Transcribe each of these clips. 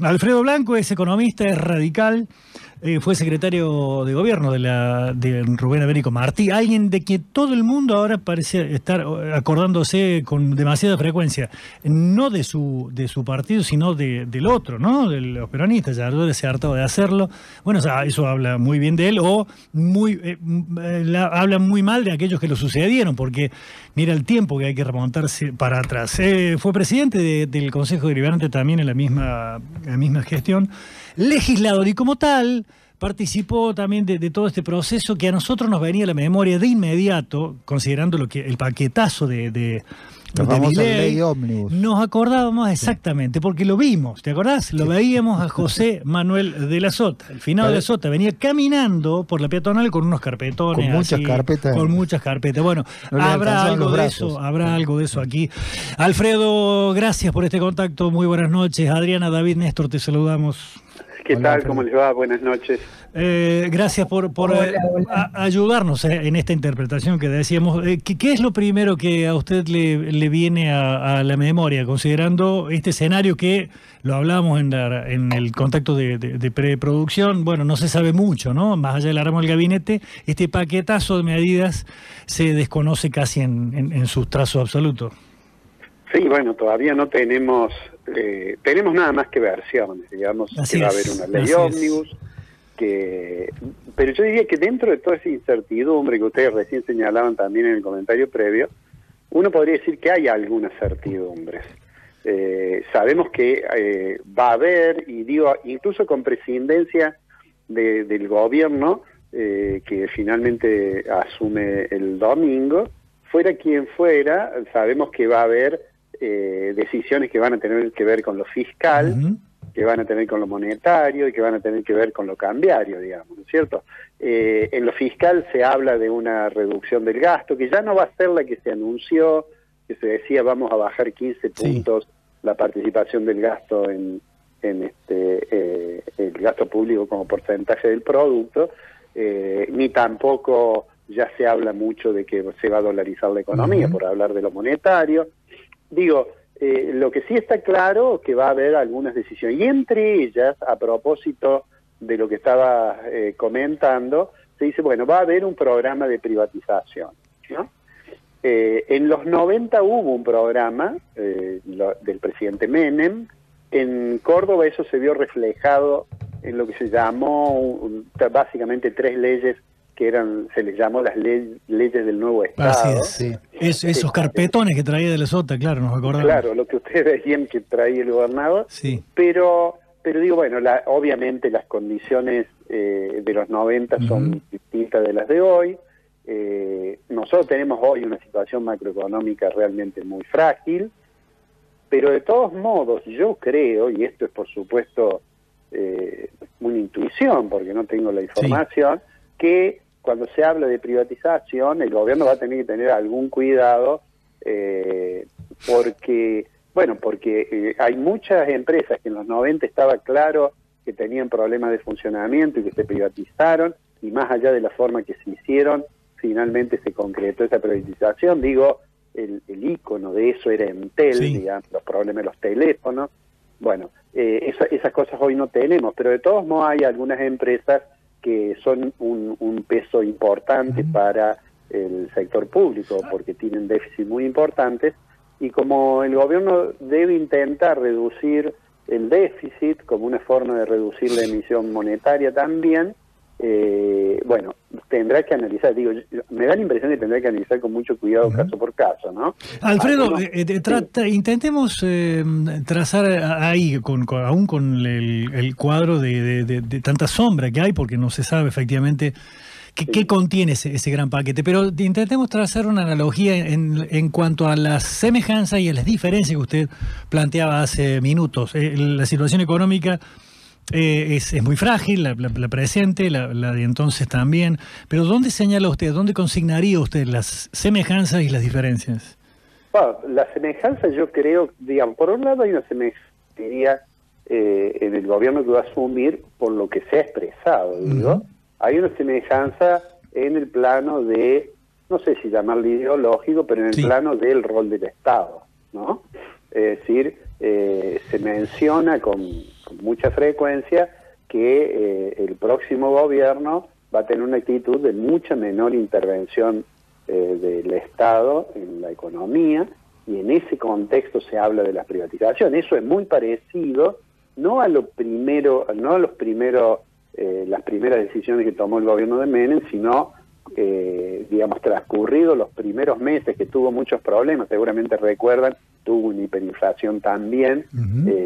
Alfredo Blanco es economista, es radical, fue secretario de gobierno de Rubén Américo Martí, alguien de que todo el mundo ahora parece estar acordándose con demasiada frecuencia, no de su partido, sino del otro, ¿no? De los peronistas. Ya se ha hartado de hacerlo. Bueno, o sea, eso habla muy bien de él, o habla muy mal de aquellos que lo sucedieron, porque mira el tiempo que hay que remontarse para atrás. Fue presidente del Consejo Deliberante también en la misma gestión, legislador, y como tal participó también de todo este proceso que a nosotros nos venía a la memoria de inmediato, considerando el paquetazo de la famosa ley ómnibus. Nos acordábamos exactamente, porque lo vimos, ¿te acordás? Lo veíamos a José Manuel de la Sota. El finado de la Sota venía caminando por la peatonal con unos carpetones. Con muchas carpetas. Con muchas carpetas. Bueno, no habrá algo de eso aquí. Alfredo, gracias por este contacto. Muy buenas noches. Adriana, David, Néstor, te saludamos. ¿Qué tal? ¿Cómo les va? Buenas noches. Gracias por ayudarnos en esta interpretación que decíamos. ¿Qué es lo primero que a usted le viene a la memoria, considerando este escenario que lo hablábamos en el contacto de preproducción? Bueno, no se sabe mucho, ¿no? Más allá del arma del gabinete, este paquetazo de medidas se desconoce casi en sus trazos absolutos. Sí, bueno, todavía no tenemos nada más que versiones, digamos. Así que va a haber una ley ómnibus, pero yo diría que dentro de toda esa incertidumbre que ustedes recién señalaban también en el comentario previo, uno podría decir que hay algunas certidumbres. Sabemos que va a haber, y digo, incluso con presidencia del gobierno, que finalmente asume el domingo, fuera quien fuera, sabemos que va a haber decisiones que van a tener que ver con lo fiscal, que van a tener con lo monetario y que van a tener que ver con lo cambiario, digamos, ¿no es cierto? En lo fiscal se habla de una reducción del gasto, que ya no va a ser la que se anunció, que se decía vamos a bajar 15 puntos la participación del gasto en el gasto público como porcentaje del producto, ni tampoco ya se habla mucho de que se va a dolarizar la economía, por hablar de lo monetario. Digo, lo que sí está claro es que va a haber algunas decisiones, y entre ellas, a propósito de lo que estaba comentando, se dice, bueno, va a haber un programa de privatización, ¿no? En los 90 hubo un programa del presidente Menem. En Córdoba eso se vio reflejado en lo que se llamó básicamente 3 leyes que se les llamó las leyes del nuevo Estado. Así es. Esos carpetones que traía de la Sota, claro, nos acordamos. Claro, lo que ustedes decían que traía el gobernador. Sí. Pero digo, bueno, obviamente las condiciones de los 90 son distintas de las de hoy. Nosotros tenemos hoy una situación macroeconómica realmente muy frágil, pero de todos modos yo creo, y esto es por supuesto una intuición porque no tengo la información, que cuando se habla de privatización el gobierno va a tener que tener algún cuidado porque hay muchas empresas que en los 90 estaba claro que tenían problemas de funcionamiento y que se privatizaron, y más allá de la forma que se hicieron, finalmente se concretó esa privatización. Digo, el ícono de eso era Entel, digamos, los problemas de los teléfonos. Bueno, esas cosas hoy no tenemos, pero de todos modos hay algunas empresas que son un peso importante para el sector público, porque tienen déficits muy importantes, y como el gobierno debe intentar reducir el déficit como una forma de reducir la emisión monetaria también, bueno, tendrá que analizar, digo, me da la impresión de que tendrá que analizar con mucho cuidado caso por caso, ¿no? Alfredo, intentemos trazar ahí, aún con el cuadro de tanta sombra que hay, porque no se sabe efectivamente qué contiene ese gran paquete, pero intentemos trazar una analogía en cuanto a las semejanzas y a las diferencias que usted planteaba hace minutos. La situación económica es muy frágil, la presente, la de entonces también, pero ¿dónde señala usted, dónde consignaría usted las semejanzas y las diferencias? Bueno, la semejanza yo creo, digamos, por un lado hay una semejanza en el gobierno que va a asumir por lo que se ha expresado, digo, hay una semejanza en el plano de, no sé si llamarlo ideológico, pero en el plano del rol del Estado, ¿no? Es decir, se menciona con mucha frecuencia que el próximo gobierno va a tener una actitud de mucha menor intervención del Estado en la economía, y en ese contexto se habla de la privatización. Eso es muy parecido no a lo primero, no a los primeros las primeras decisiones que tomó el gobierno de Menem, sino digamos, transcurridos los primeros meses, que tuvo muchos problemas, seguramente recuerdan, tuvo una hiperinflación también,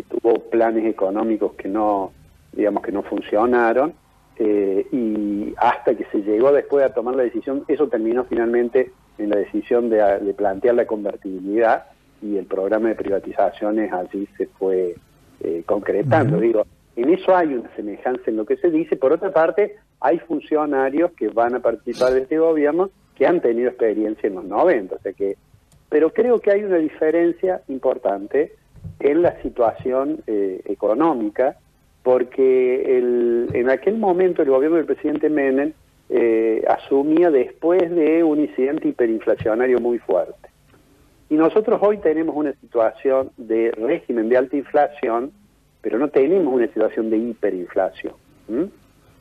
tuvo planes económicos que no, digamos, que no funcionaron, y hasta que se llegó después a tomar la decisión, eso terminó finalmente en la decisión de plantear la convertibilidad, y el programa de privatizaciones allí se fue concretando. Digo, en eso hay una semejanza en lo que se dice. Por otra parte, hay funcionarios que van a participar de este gobierno que han tenido experiencia en los 90, o sea que, pero creo que hay una diferencia importante en la situación económica, porque en aquel momento el gobierno del presidente Menem asumía después de un incidente hiperinflacionario muy fuerte. Y nosotros hoy tenemos una situación de régimen de alta inflación, pero no tenemos una situación de hiperinflación,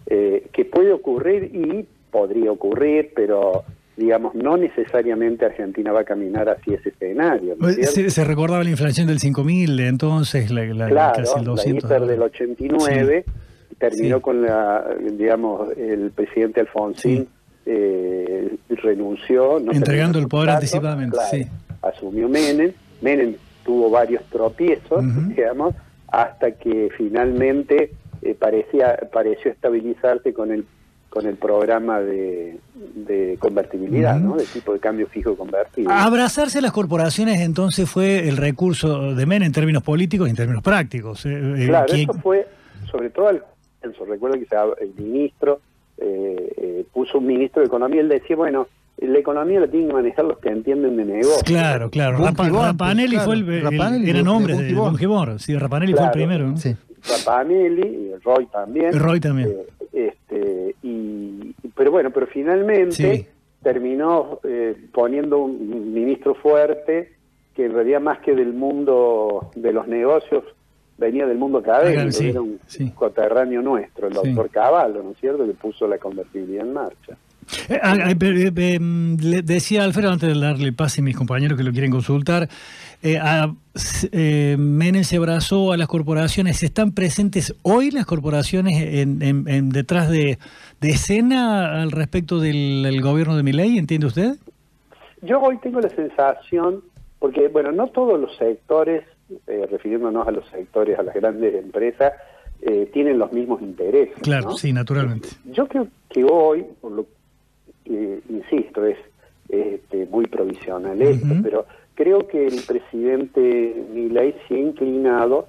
que puede ocurrir y podría ocurrir, pero digamos, no necesariamente Argentina va a caminar hacia ese escenario, ¿no es cierto? Se recordaba la inflación del 5.000, entonces claro, casi el 200. La hiper del 89, sí, terminó sí, con digamos, el presidente Alfonsín renunció. No entregando el poder anticipadamente, claro, sí. Asumió Menem. Menem tuvo varios tropiezos, digamos, hasta que finalmente pareció estabilizarse con el programa de convertibilidad, ¿no? De tipo de cambio fijo convertible. Abrazarse a las corporaciones entonces fue el recurso de Menem en términos políticos y en términos prácticos. Claro, eso fue sobre todo al comienzo. Recuerdo que el ministro puso un ministro de Economía, él decía, bueno, la economía la tienen que manejar los que entienden de negocio. Claro, claro. Rapanelli fue eran hombres de Bungibor. Sí, Rapanelli fue el primero, ¿no? Sí. Rapanelli, Roy también. Pero finalmente terminó poniendo un ministro fuerte que en realidad más que del mundo de los negocios venía del mundo académico, era un coterráneo nuestro, el doctor Cavallo, ¿no es cierto?, que puso la convertibilidad en marcha. Le decía Alfredo, antes de darle pase a mis compañeros que lo quieren consultar, Menem se abrazó a las corporaciones. ¿Están presentes hoy las corporaciones detrás de escena al respecto del gobierno de Milei? ¿Entiende usted? Yo hoy tengo la sensación, porque bueno, no todos los sectores, refiriéndonos a los sectores, a las grandes empresas, tienen los mismos intereses. Claro, ¿no? sí, naturalmente. Yo creo que hoy, por lo insisto, es muy provisional esto, pero creo que el presidente Milei se ha inclinado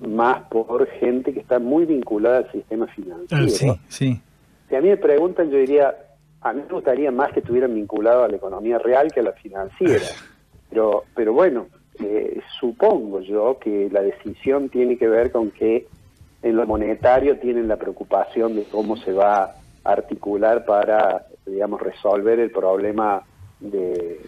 más por gente que está muy vinculada al sistema financiero. Sí. Si a mí me preguntan, yo diría, a mí me gustaría más que estuvieran vinculados a la economía real que a la financiera. Pero bueno, supongo yo que la decisión tiene que ver con que en lo monetario tienen la preocupación de cómo se va a articular para, digamos, resolver el problema de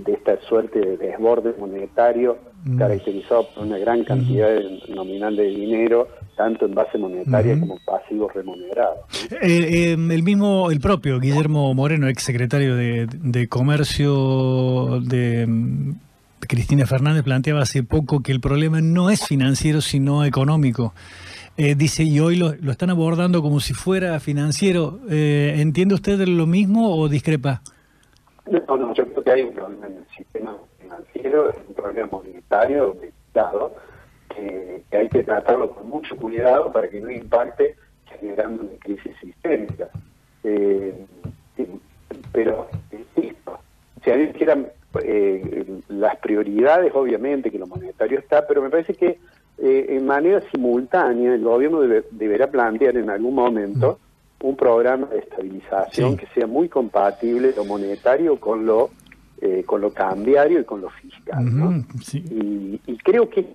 esta suerte de desborde monetario caracterizado por una gran cantidad nominal de dinero, tanto en base monetaria como pasivos remunerados. El propio Guillermo Moreno, ex secretario de Comercio de Cristina Fernández, planteaba hace poco que el problema no es financiero sino económico. Dice, y hoy lo están abordando como si fuera financiero. ¿Entiende usted lo mismo o discrepa? No, yo creo que hay un problema en el sistema financiero, es un problema monetario de Estado, que hay que tratarlo con mucho cuidado para que no impacte generando una crisis sistémica. Pero, insisto, si a mí quieran las prioridades, obviamente que lo monetario está, pero me parece que en manera simultánea el gobierno deberá plantear en algún momento un programa de estabilización que sea muy compatible lo monetario con lo cambiario y con lo fiscal, ¿no? Y creo que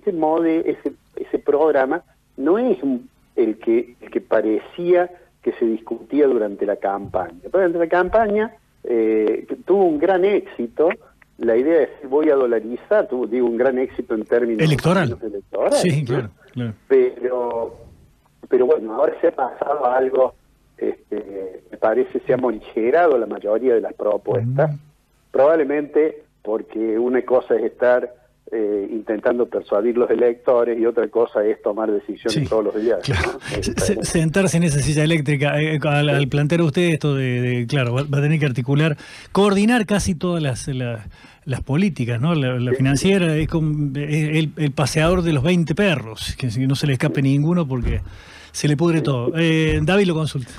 ese programa no es el que parecía que se discutía durante la campaña. Durante la campaña tuvo un gran éxito. La idea es voy a dolarizar, tuvo un gran éxito en términos electoral. Electorales, sí, ¿no? claro. claro. Pero bueno, ahora se ha pasado a algo, me parece se ha morigerado la mayoría de las propuestas, probablemente porque una cosa es estar intentando persuadir los electores y otra cosa es tomar decisiones todos los días. Claro. ¿No? Sentarse en esa silla eléctrica, al plantear usted esto claro, va a tener que articular, coordinar casi todas las políticas, ¿no? La financiera es como el paseador de los 20 perros, que no se le escape ninguno porque se le pudre todo. David lo consulta.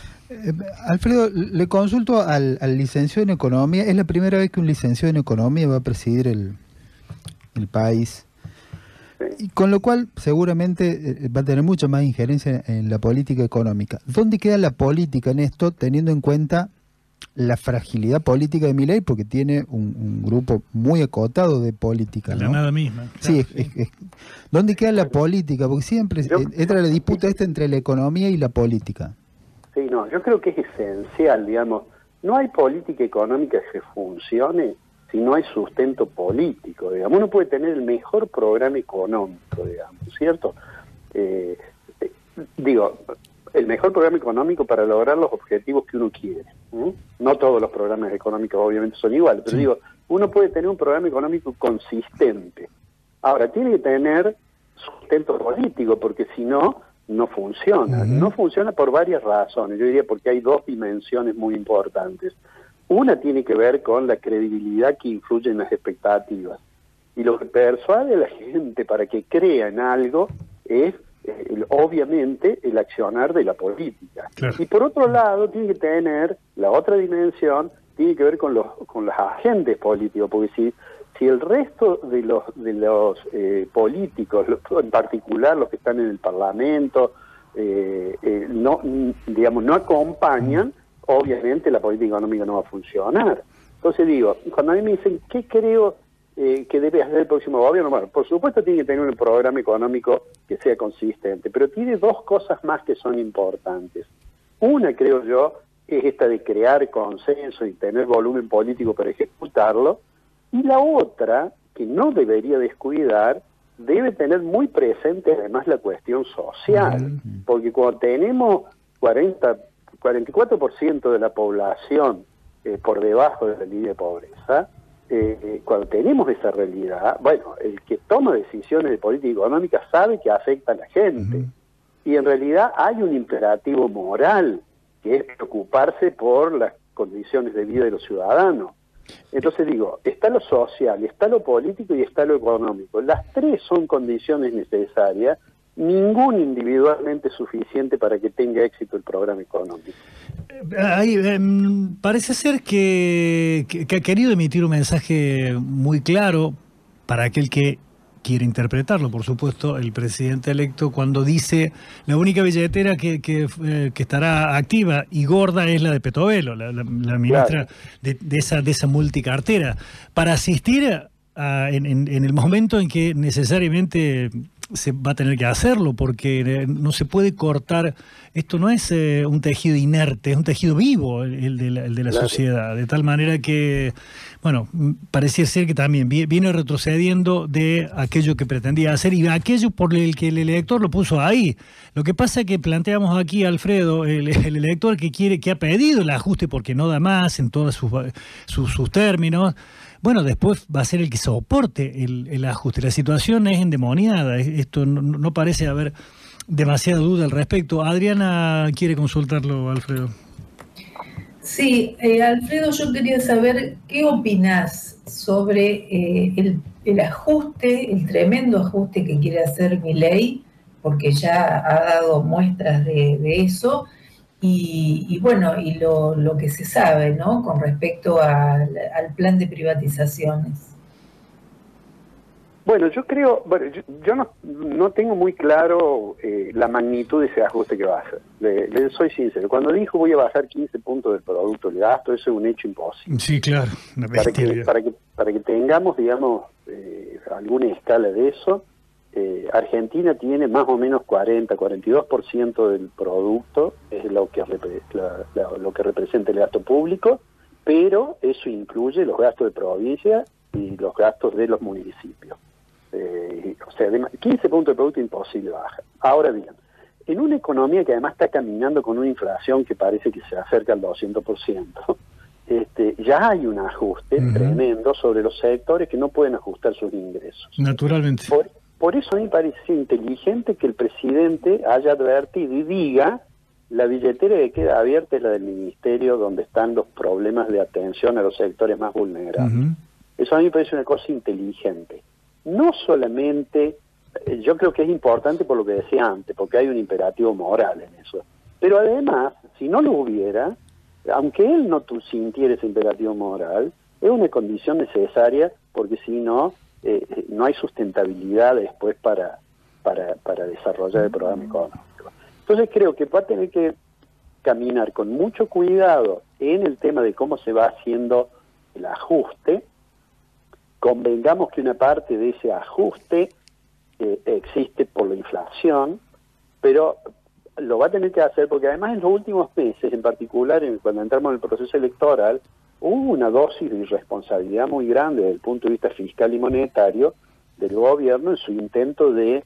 Alfredo, le consulto al licenciado en Economía. Es la primera vez que un licenciado en Economía va a presidir el país, y con lo cual seguramente va a tener mucha más injerencia en la política económica. ¿Dónde queda la política en esto, teniendo en cuenta la fragilidad política de Milei, porque tiene un grupo muy acotado de política, ¿no? La nada misma. Claro, sí. ¿Dónde queda la política? Porque siempre entra la disputa entre la economía y la política. Sí, no, yo creo que es esencial, digamos, no hay política económica que funcione si no hay sustento político, digamos. Uno puede tener el mejor programa económico, digamos, ¿cierto? El mejor programa económico para lograr los objetivos que uno quiere. No todos los programas económicos obviamente son iguales, pero uno puede tener un programa económico consistente. Ahora, tiene que tener sustento político, porque si no, no funciona. No funciona por varias razones. Yo diría porque hay dos dimensiones muy importantes. Una tiene que ver con la credibilidad que influye en las expectativas. Y lo que persuade a la gente para que crea en algo es, obviamente, el accionar de la política. Claro. Y por otro lado, tiene que tener, la otra dimensión, tiene que ver con los agentes políticos, porque si el resto de los políticos, en particular los que están en el Parlamento, no acompañan, obviamente la política económica no va a funcionar. Entonces cuando a mí me dicen, ¿qué creo que debe hacer el próximo gobierno? Bueno, por supuesto tiene que tener un programa económico que sea consistente, pero tiene dos cosas más que son importantes. Una, creo yo, es esta de crear consenso y tener volumen político para ejecutarlo, y la otra, que no debería descuidar, debe tener muy presente además la cuestión social, porque cuando tenemos 44% de la población por debajo de la línea de pobreza, cuando tenemos esa realidad, bueno, el que toma decisiones de política económica sabe que afecta a la gente. Y en realidad hay un imperativo moral, que es preocuparse por las condiciones de vida de los ciudadanos. Entonces está lo social, está lo político y está lo económico. Las tres son condiciones necesarias, ningún individualmente suficiente para que tenga éxito el programa económico. Parece ser que ha querido emitir un mensaje muy claro para aquel que quiere interpretarlo, por supuesto, el presidente electo, cuando dice la única billetera que estará activa y gorda es la de Petovelo, la ministra, claro, de esa multicartera, para asistir en el momento en que necesariamente se va a tener que hacerlo, porque no se puede cortar. Esto no es un tejido inerte, es un tejido vivo el de la claro, sociedad, de tal manera que, bueno, parecía ser que también viene retrocediendo de aquello que pretendía hacer y aquello por el que el elector lo puso ahí. Lo que pasa es que planteamos aquí, Alfredo, el elector que ha pedido el ajuste porque no da más en todos sus términos. Bueno, después va a ser el que soporte el ajuste. La situación es endemoniada. Esto no parece haber demasiada duda al respecto. Adriana quiere consultarlo, Alfredo. Sí, Alfredo, yo quería saber qué opinás sobre el ajuste, el tremendo ajuste que quiere hacer Milei, porque ya ha dado muestras de eso. Y bueno, y lo que se sabe, ¿no?, con respecto al plan de privatizaciones. Bueno, yo creo, yo no tengo muy claro la magnitud de ese ajuste que va a hacer. Le soy sincero, cuando dijo voy a bajar 15 puntos del producto del gasto, eso es un hecho imposible. Sí, claro, una para que tengamos, digamos, alguna escala de eso, Argentina tiene más o menos 42% del producto, es lo que representa el gasto público, pero eso incluye los gastos de provincia y los gastos de los municipios. O sea, 15 puntos de producto imposible baja. Ahora bien, en una economía que además está caminando con una inflación que parece que se acerca al 200%, ya hay un ajuste tremendo sobre los sectores que no pueden ajustar sus ingresos. Naturalmente. Por eso a mí me parece inteligente que el presidente haya advertido y diga: la billetera que queda abierta es la del ministerio, donde están los problemas de atención a los sectores más vulnerables. Eso a mí me parece una cosa inteligente. No solamente, yo creo que es importante por lo que decía antes, porque hay un imperativo moral en eso. Pero además, si no lo hubiera, aunque él no sintiera ese imperativo moral, es una condición necesaria, porque si no, no hay sustentabilidad después para desarrollar el programa económico. Entonces creo que va a tener que caminar con mucho cuidado en el tema de cómo se va haciendo el ajuste. Convengamos que una parte de ese ajuste existe por la inflación, pero lo va a tener que hacer porque además en los últimos meses, en particular cuando entramos en el proceso electoral, hubo una dosis de irresponsabilidad muy grande desde el punto de vista fiscal y monetario del gobierno en su intento de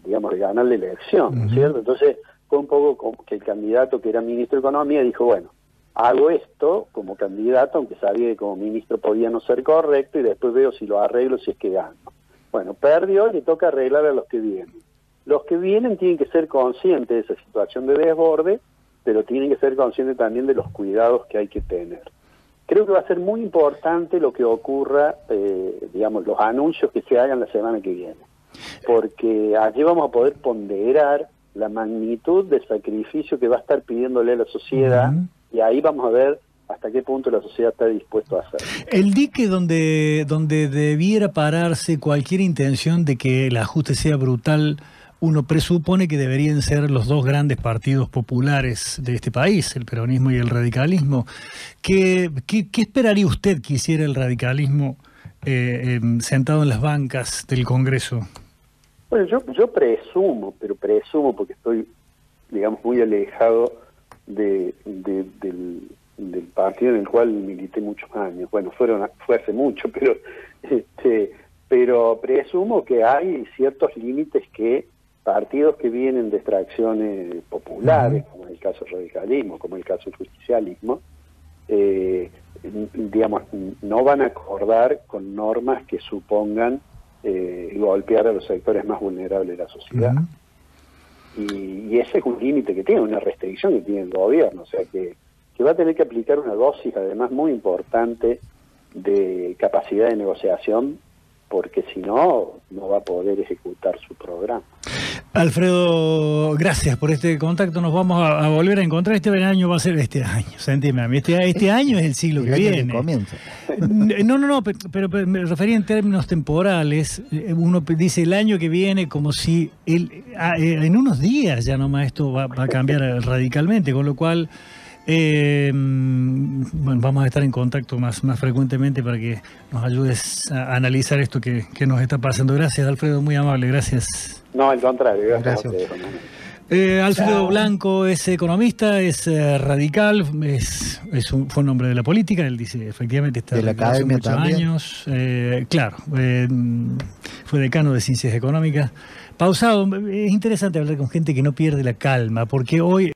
ganar la elección, ¿no es cierto? Entonces fue un poco como que el candidato que era ministro de Economía dijo: bueno, hago esto como candidato, aunque sabía que como ministro podía no ser correcto, y después veo si lo arreglo, si es que gano. Bueno, perdió y le toca arreglar a los que vienen. Los que vienen tienen que ser conscientes de esa situación de desborde, pero tienen que ser conscientes también de los cuidados que hay que tener. Creo que va a ser muy importante lo que ocurra, los anuncios que se hagan la semana que viene, porque allí vamos a poder ponderar la magnitud del sacrificio que va a estar pidiéndole a la sociedad, y ahí vamos a ver hasta qué punto la sociedad está dispuesta a hacer. El dique donde debiera pararse cualquier intención de que el ajuste sea brutal, uno presupone que deberían ser los dos grandes partidos populares de este país, el peronismo y el radicalismo. ¿Qué esperaría usted que hiciera el radicalismo sentado en las bancas del Congreso? Bueno, yo presumo porque estoy, muy alejado del partido en el cual milité muchos años. Bueno, fue hace mucho, pero presumo que hay ciertos límites que partidos que vienen de extracciones populares, como en el caso del radicalismo, como en el caso del justicialismo, no van a acordar con normas que supongan golpear a los sectores más vulnerables de la sociedad. Y ese es un límite que tiene, una restricción que tiene el gobierno, o sea que va a tener que aplicar una dosis además muy importante de capacidad de negociación, porque si no, no va a poder ejecutar su programa. Alfredo, gracias por este contacto. Nos vamos a volver a encontrar. Este año va a ser este año. Sentime a mí. Este año es el siglo que viene. No, pero me refería en términos temporales. Uno dice el año que viene como si en unos días ya nomás esto va a cambiar radicalmente, con lo cual vamos a estar en contacto más frecuentemente para que nos ayudes a analizar esto que nos está pasando. Gracias, Alfredo, muy amable, gracias. No, al contrario, gracias. Alfredo Blanco es economista, es radical, fue un hombre de la política, él dice efectivamente está de la academia hace muchos años, fue decano de Ciencias Económicas. Pausado, es interesante hablar con gente que no pierde la calma, porque hoy